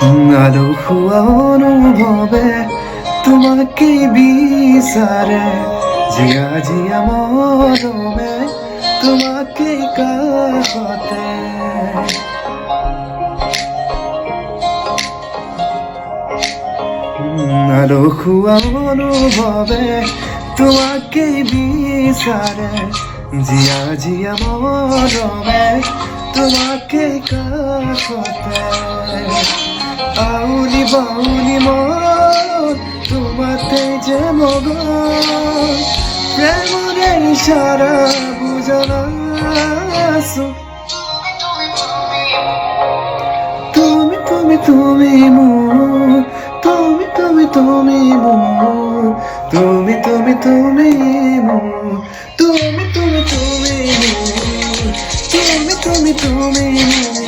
আলো খুয়া অনুভবে তোমাকে বিচারে জিয়া জিয়া মরমে তোমাকে কাহতে আলো খুয়া অনুভবে তোমাকে বিচারে জিয়া জিয়া মরমে তোমাকে কাহতে আউলি বাউলি মন তোমাতে যে মগন প্রেমরে ইশারা বুঝনা তুমি তুমি তুমি মন তুমি তুমি তুমি মন তুমি তুমি তুমি মন তুমি তুমি তুমি মন তুমি তুমি তুমি মন